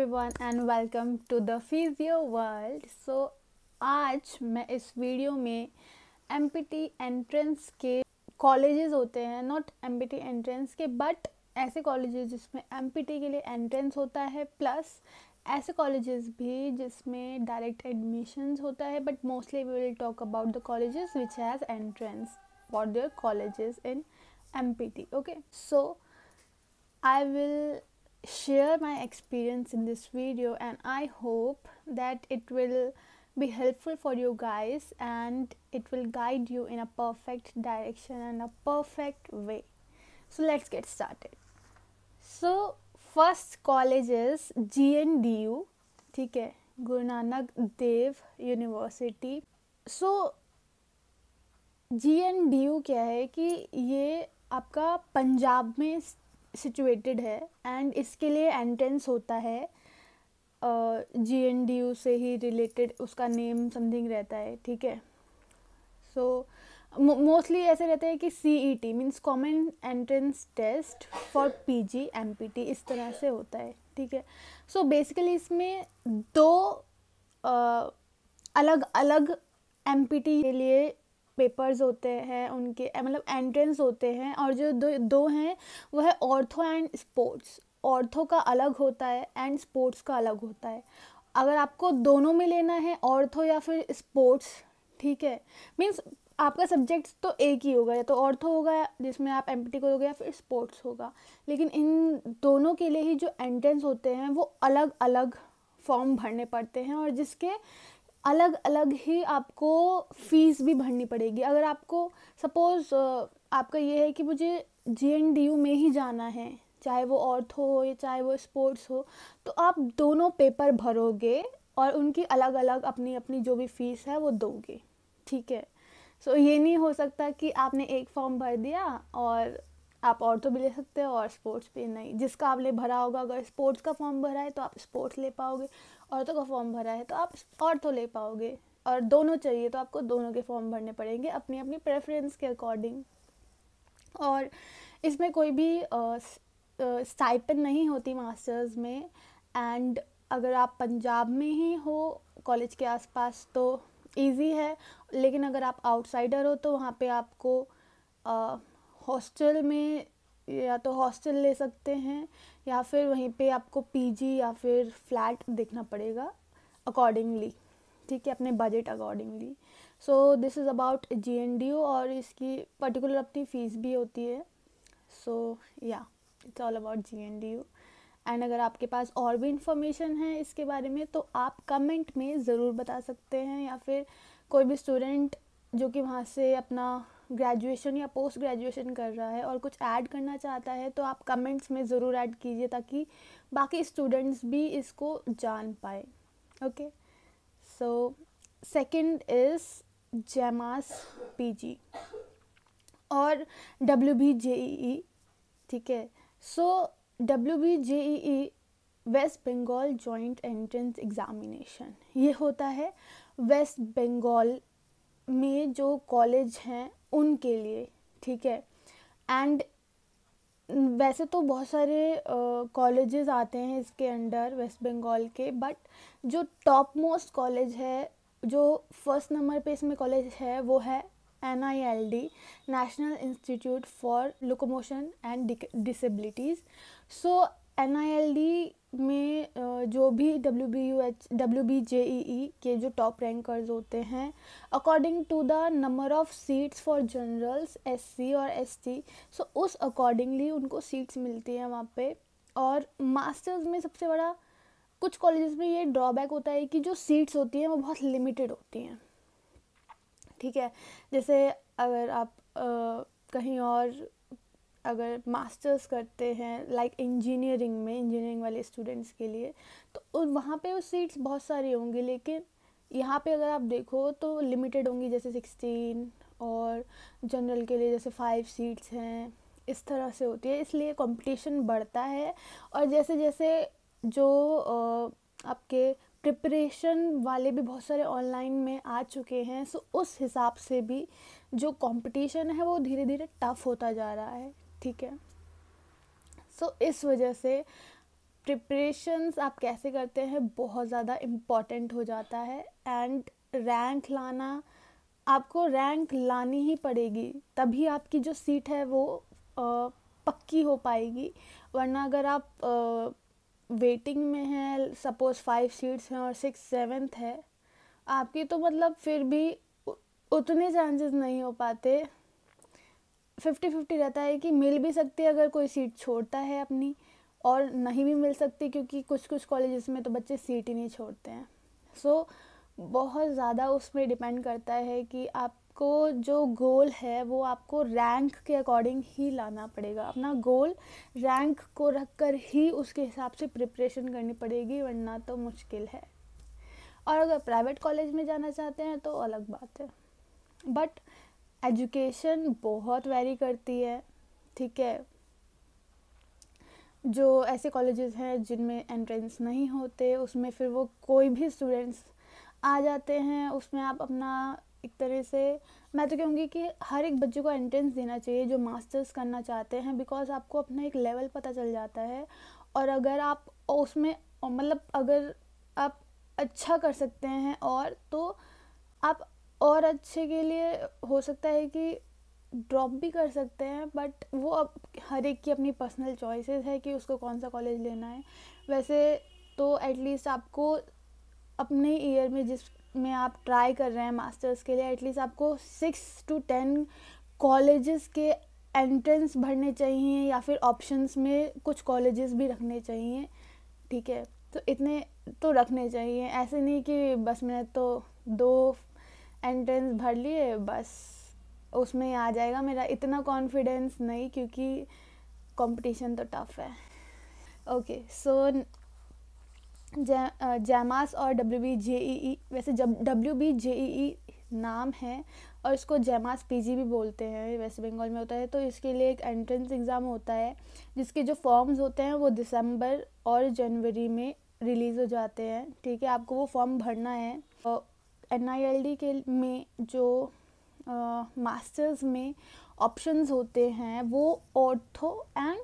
everyone and welcome to the Physio World। आज मैं इस वीडियो में MPT एंट्रेंस के कॉलेजेस होते हैं, नॉट MPT एंट्रेंस के बट ऐसे कॉलेजेस जिसमें MPT के लिए एंट्रेंस होता है, प्लस ऐसे कॉलेजेस भी जिसमें डायरेक्ट एडमिशन्स होता है, but mostly we will talk about the colleges which has entrance for their colleges in MPT। Okay, so I will share my experience in this video and I hope that it will be helpful for you guys and it will guide you in a perfect direction and a perfect way. So let's get started. So first college is GNDU, ठीक है, Guru Nanak Dev university. सो GNDU क्या है कि ये आपका पंजाब में situated है and इसके लिए एंट्रेंस होता है। GNDU से ही रिलेटेड उसका नेम समथिंग रहता है, ठीक है। सो मोस्टली ऐसे रहते हैं कि CET means common entrance test for PG MPT इस तरह से होता है, ठीक है। सो बेसिकली इसमें दो अलग अलग MPT के लिए पेपर्स होते हैं, उनके मतलब एंट्रेंस होते हैं, और जो दो हैं वो है ऑर्थो एंड स्पोर्ट्स। ऑर्थो का अलग होता है एंड स्पोर्ट्स का अलग होता है। अगर आपको दोनों में लेना है, ऑर्थो या फिर स्पोर्ट्स, ठीक है, मीन्स आपका सब्जेक्ट तो एक ही होगा, या तो ऑर्थो होगा जिसमें आप MPT को दोगे या फिर स्पोर्ट्स होगा, लेकिन इन दोनों के लिए ही जो एंट्रेंस होते हैं वो अलग अलग फॉर्म भरने पड़ते हैं और जिसके अलग अलग ही आपको फ़ीस भी भरनी पड़ेगी। अगर आपको सपोज़ आपका ये है कि मुझे GNDU में ही जाना है, चाहे वो ऑर्थो हो या चाहे वो स्पोर्ट्स हो, तो आप दोनों पेपर भरोगे और उनकी अलग अलग अपनी अपनी जो भी फ़ीस है वो दोगे, ठीक है। सो ये नहीं हो सकता कि आपने एक फॉर्म भर दिया और आप ऑर्थो भी ले सकते हो और स्पोर्ट्स भी नहीं। जिसका आपने भरा होगा, अगर स्पोर्ट्स का फॉर्म भरा है तो आप स्पोर्ट्स ले पाओगे, ऑर्थो का फॉर्म भरा है तो आप ऑर्थो ले पाओगे, और दोनों चाहिए तो आपको दोनों के फॉर्म भरने पड़ेंगे अपनी अपनी प्रेफरेंस के अकॉर्डिंग। और इसमें कोई भी स्टाइपेंड नहीं होती मास्टर्स में। एंड अगर आप पंजाब में ही हो कॉलेज के आसपास तो इजी है, लेकिन अगर आप आउटसाइडर हो तो वहाँ पे आपको हॉस्टल में या तो हॉस्टल ले सकते हैं या फिर वहीं पे आपको PG या फिर फ्लैट देखना पड़ेगा अकॉर्डिंगली, ठीक है, अपने budget accordingly. So this is about GNDU और इसकी पर्टिकुलर अपनी फ़ीस भी होती है। सो या it's all about GNDU। And अगर आपके पास और भी इंफॉर्मेशन है इसके बारे में तो आप कमेंट में ज़रूर बता सकते हैं, या फिर कोई भी स्टूडेंट जो कि वहाँ से अपना ग्रेजुएशन या पोस्ट ग्रेजुएशन कर रहा है और कुछ ऐड करना चाहता है तो आप कमेंट्स में ज़रूर ऐड कीजिए ताकि बाकी स्टूडेंट्स भी इसको जान पाए। Okay, so second is JAMAS PG और WBJEE, ठीक है। So WBJEE West Bengal joint entrance examination, ये होता है वेस्ट बंगाल में जो कॉलेज हैं उनके लिए, ठीक है। एंड वैसे तो बहुत सारे कॉलेजेस आते हैं इसके अंडर वेस्ट बंगाल के, बट जो टॉप मोस्ट कॉलेज है, जो फर्स्ट नंबर पे इसमें कॉलेज है, वो है NILD, national institute for locomotion and disabilities. So NILD में जो भी WBJEE के जो टॉप रैंकर्स होते हैं, according to the number of seats for generals SC और ST, सो उस अकॉर्डिंगली उनको सीट्स मिलती हैं वहाँ पे। और मास्टर्स में सबसे बड़ा कुछ कॉलेजेस में ये ड्रॉबैक होता है कि जो सीट्स होती हैं वो बहुत लिमिटेड होती हैं, ठीक है। जैसे अगर आप कहीं और अगर मास्टर्स करते हैं लाइक इंजीनियरिंग में, इंजीनियरिंग वाले स्टूडेंट्स के लिए, तो वहाँ पे वो सीट्स बहुत सारी होंगी, लेकिन यहाँ पे अगर आप देखो तो लिमिटेड होंगी, जैसे 16, और जनरल के लिए जैसे 5 सीट्स हैं, इस तरह से होती है। इसलिए कंपटीशन बढ़ता है, और जैसे जैसे जो आपके प्रिपरेशन वाले भी बहुत सारे ऑनलाइन में आ चुके हैं, सो उस हिसाब से भी जो कंपटीशन है वो धीरे धीरे टफ़ होता जा रहा है, ठीक है। सो इस वजह से प्रिपरेशंस आप कैसे करते हैं बहुत ज़्यादा इम्पॉर्टेंट हो जाता है। एंड रैंक लाना, आपको रैंक लानी ही पड़ेगी, तभी आपकी जो सीट है वो पक्की हो पाएगी। वरना अगर आप वेटिंग में हैं, सपोज़ 5 सीट्स हैं और 6 7th है आपकी, तो मतलब फिर भी उतने चांसेस नहीं हो पाते। 50-50 रहता है कि मिल भी सकती है अगर कोई सीट छोड़ता है अपनी, और नहीं भी मिल सकती, क्योंकि कुछ कुछ कॉलेजेस में तो बच्चे सीट ही नहीं छोड़ते हैं। सो बहुत ज़्यादा उसमें डिपेंड करता है कि आपको जो गोल है वो आपको रैंक के अकॉर्डिंग ही लाना पड़ेगा। अपना गोल रैंक को रख कर ही उसके हिसाब से प्रिपरेशन करनी पड़ेगी, वरना तो मुश्किल है। और अगर प्राइवेट कॉलेज में जाना चाहते हैं तो अलग बात है, बट एजुकेशन बहुत वैरी करती है, ठीक है। जो ऐसे कॉलेजेस हैं जिनमें एंट्रेंस नहीं होते, उसमें फिर वो कोई भी स्टूडेंट्स आ जाते हैं, उसमें आप अपना एक तरह से, मैं तो कहूँगी कि हर एक बच्चे को एंट्रेंस देना चाहिए जो मास्टर्स करना चाहते हैं, बिकॉज आपको अपना एक लेवल पता चल जाता है। और अगर आप उसमें मतलब अगर आप अच्छा कर सकते हैं और तो आप और अच्छे के लिए हो सकता है कि ड्रॉप भी कर सकते हैं, बट वो अब हर एक की अपनी पर्सनल चॉइसेस है कि उसको कौन सा कॉलेज लेना है। वैसे तो एटलीस्ट आपको अपने ईयर में जिसमें आप ट्राई कर रहे हैं मास्टर्स के लिए, एटलीस्ट आपको 6 to 10 कॉलेजेस के एंट्रेंस भरने चाहिए, या फिर ऑप्शंस में कुछ कॉलेजेस भी रखने चाहिए, ठीक है। तो इतने तो रखने चाहिए, ऐसे नहीं कि बस मैंने तो 2 एंट्रेंस भर लिए बस उसमें ही आ जाएगा मेरा, इतना कॉन्फिडेंस नहीं, क्योंकि कंपटीशन तो टफ है। ओके, सो जैमास और WBJEE, वैसे जब WBJEE नाम है और इसको जैमास PG भी बोलते हैं, वेस्ट बंगाल में होता है। तो इसके लिए एक एंट्रेंस एग्ज़ाम होता है, जिसके जो फॉर्म्स होते हैं वो दिसंबर और जनवरी में रिलीज़ हो जाते हैं, ठीक है। आपको वो फॉर्म भरना है। NILD के में जो मास्टर्स में ऑप्शंस होते हैं वो ऑर्थो एंड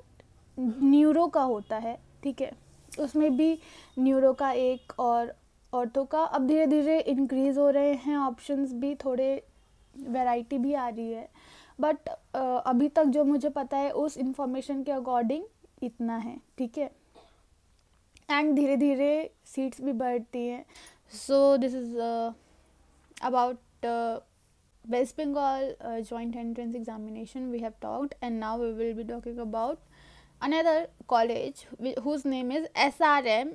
न्यूरो का होता है, ठीक है। उसमें भी न्यूरो का एक और ऑर्थो का, अब धीरे धीरे इंक्रीज़ हो रहे हैं ऑप्शंस भी, थोड़े वैरायटी भी आ रही है, बट अभी तक जो मुझे पता है उस इंफॉर्मेशन के अकॉर्डिंग इतना है, ठीक है। एंड धीरे धीरे सीट्स भी बढ़ती हैं। सो this is about West Bengal joint entrance examination we have talked, and now we will be talking about another college whose name is SRM,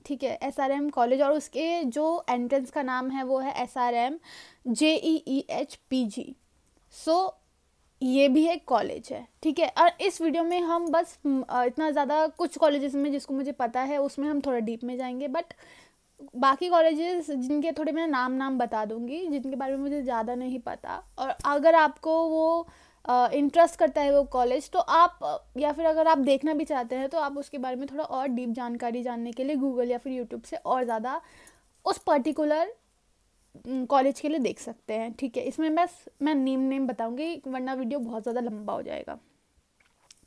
ठीक है। SRM कॉलेज, और उसके जो एंट्रेंस का नाम है वो है SRM JEEH PG। सो ये भी एक कॉलेज है, ठीक है। और इस वीडियो में हम बस इतना ज़्यादा, कुछ कॉलेजेस में जिसको मुझे पता है उसमें हम थोड़ा डीप में जाएंगे, बट बाकी कॉलेजेस जिनके थोड़े मैं नाम बता दूंगी, जिनके बारे में मुझे ज़्यादा नहीं पता। और अगर आपको वो इंटरेस्ट करता है वो कॉलेज, तो आप, या फिर अगर आप देखना भी चाहते हैं, तो आप उसके बारे में थोड़ा और डीप जानकारी जानने के लिए गूगल या फिर यूट्यूब से और ज़्यादा उस पर्टिकुलर कॉलेज के लिए देख सकते हैं, ठीक है। इसमें बस मैं नेम बताऊंगी, वरना वीडियो बहुत ज़्यादा लंबा हो जाएगा।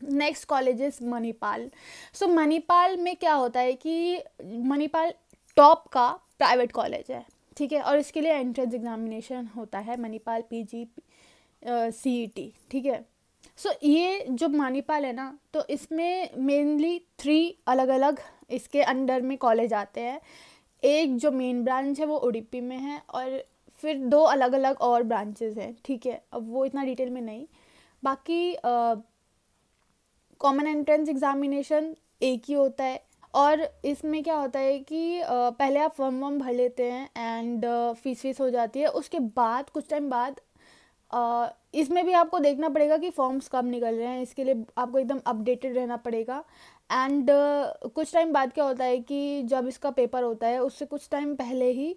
Next college is Manipal. So Manipal में क्या होता है कि मणिपाल टॉप का प्राइवेट कॉलेज है, ठीक है। और इसके लिए एंट्रेंस एग्जामिनेशन होता है, मणिपाल PG CET, ठीक है। सो ये जो मणिपाल है ना, तो इसमें मेनली 3 अलग अलग इसके अंडर में कॉलेज आते हैं। एक जो मेन ब्रांच है वो उडुपी में है, और फिर 2 अलग अलग और ब्रांचेस हैं, ठीक है। अब वो इतना डिटेल में नहीं, बाकी कॉमन एंट्रेंस एग्जामिनेशन एक ही होता है। और इसमें क्या होता है कि पहले आप फॉर्म भर लेते हैं, एंड फीस हो जाती है। उसके बाद कुछ टाइम बाद इसमें भी आपको देखना पड़ेगा कि फॉर्म्स कब निकल रहे हैं, इसके लिए आपको एकदम अपडेटेड रहना पड़ेगा। एंड कुछ टाइम बाद क्या होता है कि जब इसका पेपर होता है उससे कुछ टाइम पहले ही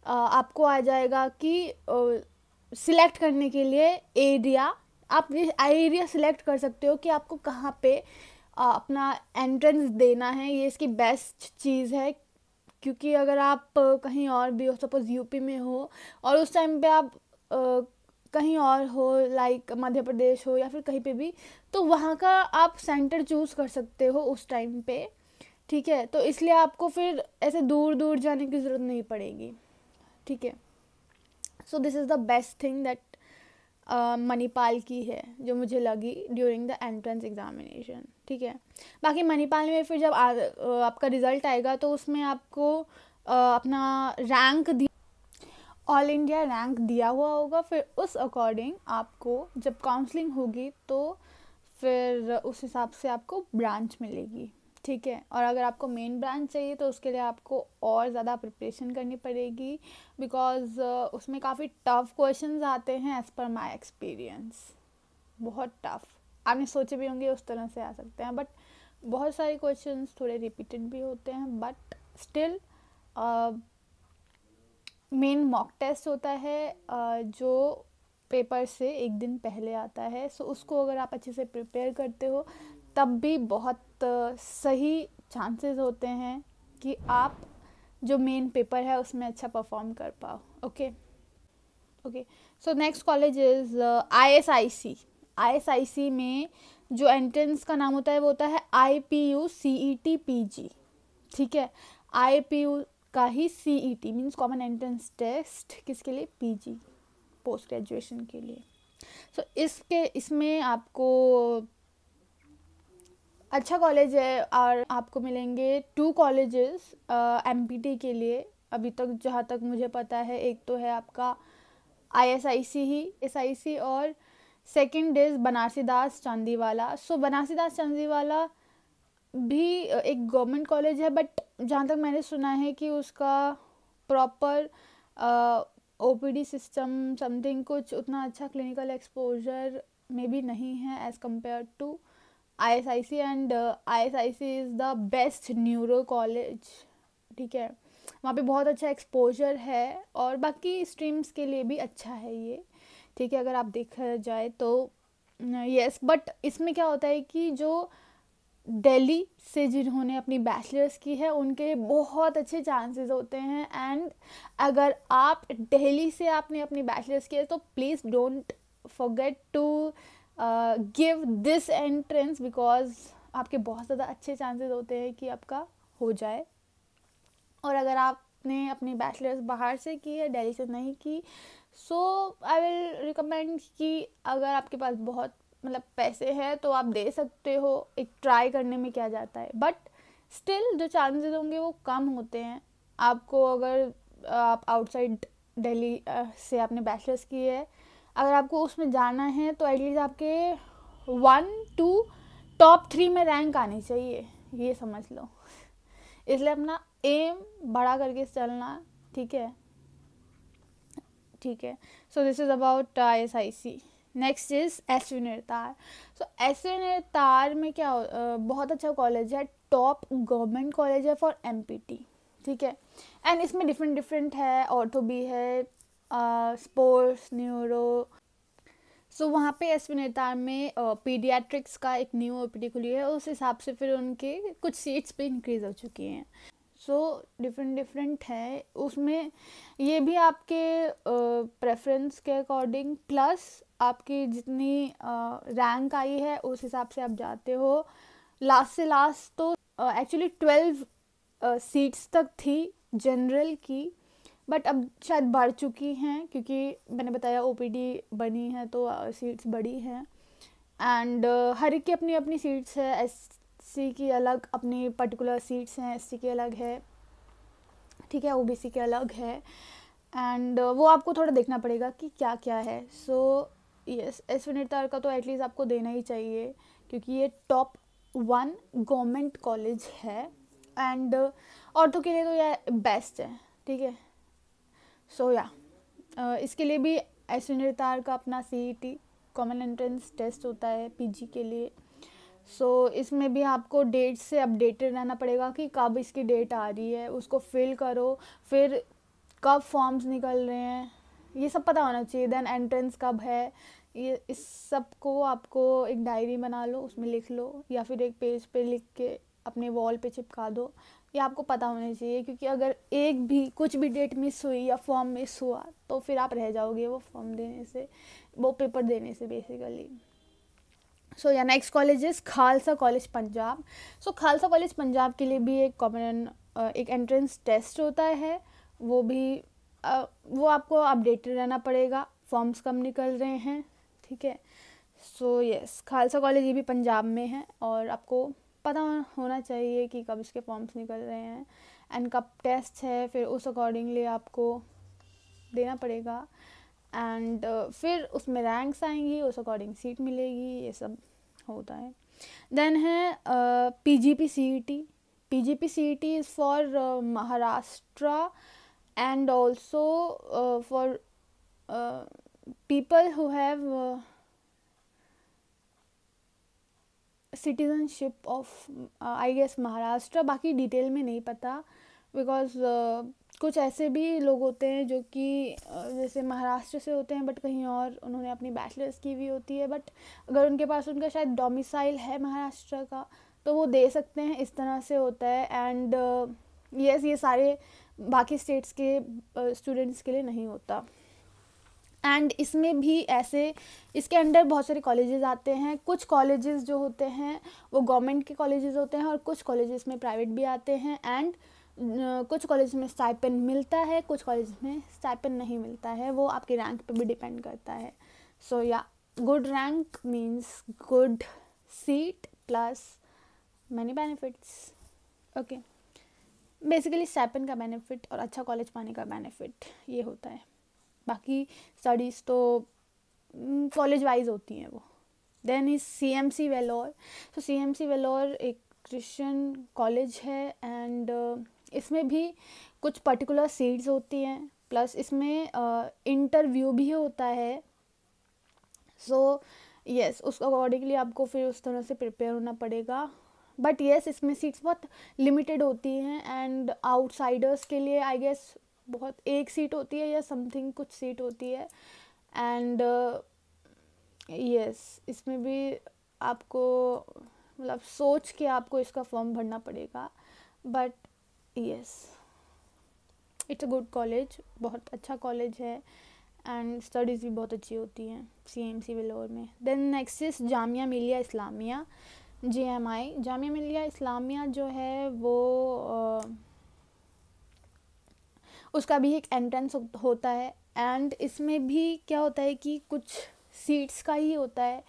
आपको आ जाएगा कि सिलेक्ट करने के लिए एरिया, आप एरिया सिलेक्ट कर सकते हो कि आपको कहाँ पे अपना एंट्रेंस देना है। ये इसकी बेस्ट चीज़ है, क्योंकि अगर आप कहीं और भी हो, सपोज़ यूपी में हो और उस टाइम पे आप कहीं और हो, लाइक मध्य प्रदेश हो या फिर कहीं पे भी, तो वहाँ का आप सेंटर चूज़ कर सकते हो उस टाइम पे ठीक है, तो इसलिए आपको फिर ऐसे दूर दूर जाने की ज़रूरत नहीं पड़ेगी, ठीक है। So this is the best thing that Manipal की है जो मुझे लगी ड्यूरिंग द एंट्रेंस एग्जामिनेशन, ठीक है। बाकी मणिपाल में फिर जब आपका रिज़ल्ट आएगा तो उसमें आपको अपना रैंक ऑल इंडिया रैंक दिया हुआ होगा, फिर उस अकॉर्डिंग आपको जब काउंसलिंग होगी तो फिर उस हिसाब से आपको ब्रांच मिलेगी, ठीक है। और अगर आपको मेन ब्रांच चाहिए तो उसके लिए आपको और ज़्यादा प्रिपरेशन करनी पड़ेगी, बिकॉज़ उसमें काफ़ी टफ क्वेश्चंस आते हैं एज़ पर माय एक्सपीरियंस, बहुत टफ। आपने सोचे भी होंगे उस तरह से आ सकते हैं, बट बहुत सारे क्वेश्चंस थोड़े रिपीटेड भी होते हैं, but still main mock test होता है जो पेपर से एक दिन पहले आता है। सो उसको अगर आप अच्छे से प्रिपेयर करते हो तब भी बहुत सही चांसेस होते हैं कि आप जो मेन पेपर है उसमें अच्छा परफॉर्म कर पाओ। Okay okay, so next college is ISIC। ISIC में जो एंट्रेंस का नाम होता है वो होता है IPU CET PG, ठीक है। IPU का ही CET means common entrance test किसके लिए, PG, पोस्ट ग्रेजुएशन के लिए। सो इसमें आपको अच्छा कॉलेज है और आपको मिलेंगे 2 कॉलेजेस MPT के लिए। अभी तक जहाँ तक मुझे पता है एक तो है आपका ISIC ही SIC, और सेकंड इज़ बनारसीदास चांदीवाला। सो बनारसीदास चांदीवाला भी एक गवर्नमेंट कॉलेज है, बट जहाँ तक मैंने सुना है कि उसका प्रॉपर OPD सिस्टम समथिंग कुछ उतना अच्छा क्लिनिकल एक्सपोजर में भी नहीं है as compare to ISIC, and ISIC is the best neuro college, ठीक है। वहाँ पे बहुत अच्छा एक्सपोजर है और बाकी स्ट्रीम्स के लिए भी अच्छा है ये, ठीक है, अगर आप देखा जाए तो यस। बट इसमें क्या होता है कि जो दिल्ली से जिन्होंने अपनी बैचलर्स की है उनके बहुत अच्छे चांसेस होते हैं, एंड अगर आप दिल्ली से आपने अपनी बैचलर्स की है तो please don't forget to give this entrance, because आपके बहुत ज़्यादा अच्छे चांसेस होते हैं कि आपका हो जाए। और अगर आपने अपनी बैचलर्स बाहर से की है, दिल्ली से नहीं की, सो आई विल रिकमेंड कि अगर आपके पास बहुत मतलब पैसे हैं तो आप दे सकते हो, एक ट्राई करने में क्या जाता है, बट स्टिल जो चांसेस होंगे वो कम होते हैं। आपको अगर आप आउटसाइड दिल्ली से आपने बैचलर्स की है, अगर आपको उसमें जाना है तो एटलीस्ट आपके 1 to टॉप 3 में रैंक आनी चाहिए, ये समझ लो। इसलिए अपना एम बड़ा करके चलना, ठीक है, ठीक है। So this is about ISIC। Next is SV निर्तार। सो SV निर्तार में क्या बहुत अच्छा कॉलेज है, टॉप गवर्नमेंट कॉलेज है फॉर MPT, ठीक है। एंड इसमें डिफरेंट है, ऑर्थो भी है, स्पोर्ट्स, न्यूरो। सो वहाँ पे SV निर्तार में पीडियाट्रिक्स का एक न्यू OPD खुली है, उस हिसाब से फिर उनके कुछ सीट्स पे इंक्रीज हो चुकी हैं। सो डिफरेंट है उसमें, ये भी आपके प्रेफरेंस के अकॉर्डिंग प्लस आपकी जितनी रैंक आई है उस हिसाब से आप जाते हो। लास्ट से लास्ट तो एक्चुअली 12 सीट्स तक थी जनरल की, बट अब शायद बढ़ चुकी हैं क्योंकि मैंने बताया OPD बनी है तो सीट्स बढ़ी हैं। एंड हर एक की अपनी अपनी सीट्स है, SC की अलग अपनी पर्टिकुलर सीट्स हैं, SC की अलग है, ठीक है, OBC के अलग है, एंड वो आपको थोड़ा देखना पड़ेगा कि क्या क्या है। सो यस, SV निर्तार का तो एटलीस्ट आपको देना ही चाहिए क्योंकि ये टॉप 1 गवर्नमेंट कॉलेज है, एंड ऑर्थो के लिए तो यह बेस्ट है, ठीक है। सो या इसके लिए भी SV निर्तार का अपना CET कॉमन एंट्रेंस टेस्ट होता है PG के लिए। सो इसमें भी आपको डेट से अपडेटेड रहना पड़ेगा कि कब इसकी डेट आ रही है, उसको फिल करो, फिर कब फॉर्म्स निकल रहे हैं, ये सब पता होना चाहिए। देन एंट्रेंस कब है, ये इस सब को आपको एक डायरी बना लो, उसमें लिख लो, या फिर एक पेज पे लिख के अपने वॉल पे चिपका दो, ये आपको पता होना चाहिए। क्योंकि अगर एक भी कुछ भी डेट मिस हुई या फॉर्म मिस हुआ तो फिर आप रह जाओगे वो फॉर्म देने से, वो पेपर देने से बेसिकली। सो या next college is Khalsa college Punjab. So Khalsa college Punjab के लिए भी एक कॉमन एक एंट्रेंस टेस्ट होता है, वो भी वो आपको अपडेटेड रहना पड़ेगा, फॉर्म्स कब निकल रहे हैं, ठीक है। सो यस, खालसा कॉलेज ये भी पंजाब में है और आपको पता होना चाहिए कि कब इसके फॉर्म्स निकल रहे हैं एंड कब टेस्ट है, फिर उस अकॉर्डिंगली आपको देना पड़ेगा एंड फिर उसमें रैंक्स आएंगी, उस अकॉर्डिंग सीट मिलेगी, ये सब होता है। देन है PGP-CET। PGP-CET is for Maharashtra and also for people who have citizenship of I guess Maharashtra, बाकी डिटेल में नहीं पता बिकॉज कुछ ऐसे भी लोग होते हैं जो कि जैसे महाराष्ट्र से होते हैं बट कहीं और उन्होंने अपनी बैचलर्स की हुई होती है, बट अगर उनके पास उनका शायद डोमिसाइल है महाराष्ट्र का तो वो दे सकते हैं, इस तरह से होता है। एंड यस, ये सारे बाकी स्टेट्स के स्टूडेंट्स के लिए नहीं होता। एंड इसमें भी ऐसे इसके अंडर बहुत सारे कॉलेजेस आते हैं, कुछ कॉलेजेस जो होते हैं वो गवर्नमेंट के कॉलेजेस होते हैं और कुछ कॉलेजेस में प्राइवेट भी आते हैं एंड कुछ कॉलेज में स्टाइपेंड मिलता है, कुछ कॉलेज में स्टाइपेंड नहीं मिलता है, वो आपके रैंक पे भी डिपेंड करता है। सो या good rank means good seat plus many benefits. Okay, basically stipend का बेनिफिट और अच्छा कॉलेज पाने का बेनिफिट ये होता है, बाकी स्टडीज़ तो कॉलेज वाइज होती हैं वो। Then is CMC Vellore. तो CMC वेलोर एक क्रिश्चियन कॉलेज है एंड इसमें भी कुछ पर्टिकुलर सीट्स होती हैं, प्लस इसमें इंटरव्यू भी होता है। सो यस, उस अकॉर्डिंगली आपको फिर उस तरह से प्रिपेयर होना पड़ेगा। बट यस, इसमें सीट्स बहुत लिमिटेड होती हैं एंड आउटसाइडर्स के लिए आई गेस बहुत एक सीट होती है या समथिंग कुछ सीट होती है। एंड यस, इसमें भी आपको मतलब सोच के आपको इसका फॉर्म भरना पड़ेगा, but yes it's a good college, बहुत अच्छा कॉलेज है एंड स्टडीज़ भी बहुत अच्छी होती हैं CMC वेलोर में। Then next is Jamia Millia Islamia, JMI। Jamia Millia Islamia जो है वो उसका भी एक एंट्रेंस होता है एंड इसमें भी क्या होता है कि कुछ सीट्स का ही होता है,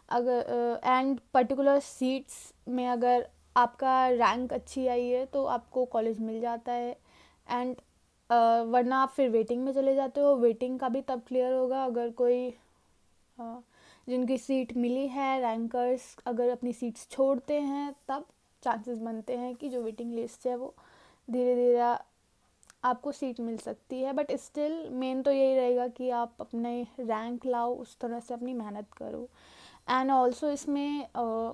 अगर एंड पर्टिकुलर सीट्स में अगर आपका रैंक अच्छी आई है तो आपको कॉलेज मिल जाता है एंड वरना आप फिर वेटिंग में चले जाते हो। वेटिंग का भी तब क्लियर होगा अगर कोई जिनकी सीट मिली है, रैंकर्स अगर अपनी सीट्स छोड़ते हैं तब चांसेस बनते हैं कि जो वेटिंग लिस्ट है वो धीरे धीरे आपको सीट मिल सकती है। बट स्टिल मेन तो यही रहेगा कि आप अपने रैंक लाओ, उस तरह से अपनी मेहनत करो। एंड ऑल्सो इसमें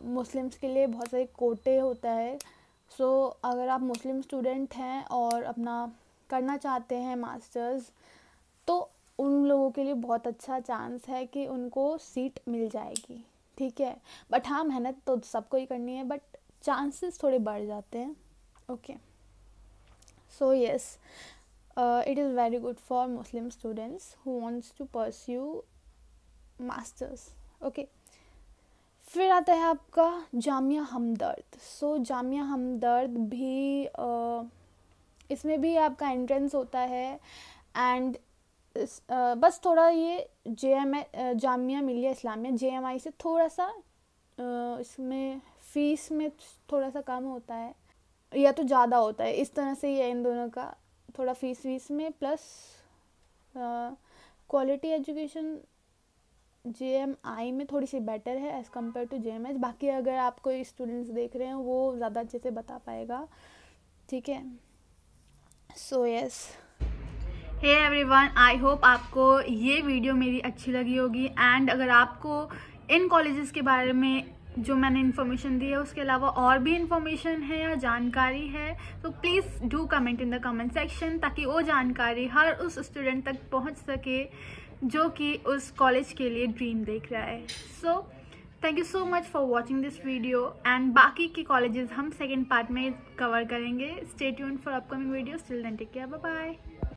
मुस्लिम्स के लिए बहुत सारे कोटे होता है। सो अगर आप मुस्लिम स्टूडेंट हैं और अपना करना चाहते हैं मास्टर्स तो उन लोगों के लिए बहुत अच्छा चांस है कि उनको सीट मिल जाएगी, ठीक है। बट हाँ, मेहनत तो सबको ही करनी है, बट चांसेस थोड़े बढ़ जाते हैं। Okay, so yes, it is very good for Muslim students who wants to pursue masters. Okay, फिर आता है आपका जामिया हमदर्द। सो जामिया हमदर्द भी इसमें भी आपका एंट्रेंस होता है एंड बस थोड़ा ये जामिया मिलिया इस्लामिया JMI से थोड़ा सा इसमें फ़ीस में थोड़ा सा कम होता है या तो ज़्यादा होता है, इस तरह से ये इन दोनों का थोड़ा फीस में प्लस क्वालिटी एजुकेशन JMI में थोड़ी सी बेटर है एज़ कम्पेयर टू JMH। बाकी अगर आप कोई स्टूडेंट्स देख रहे हैं वो ज़्यादा अच्छे से बता पाएगा, ठीक है। So yes, hey everyone, I hope आपको ये वीडियो मेरी अच्छी लगी होगी एंड अगर आपको इन कॉलेजेस के बारे में जो मैंने इन्फॉर्मेशन दी है उसके अलावा और भी इन्फॉर्मेशन है या जानकारी है तो please do comment in the comment section, ताकि वो जानकारी हर उस स्टूडेंट तक पहुंच सके जो कि उस कॉलेज के लिए ड्रीम देख रहा है। So thank you so much for watching this video and बाकी के कॉलेजेस हम सेकेंड पार्ट में कवर करेंगे। Stay tuned for upcoming videos. Till then take care, bye bye.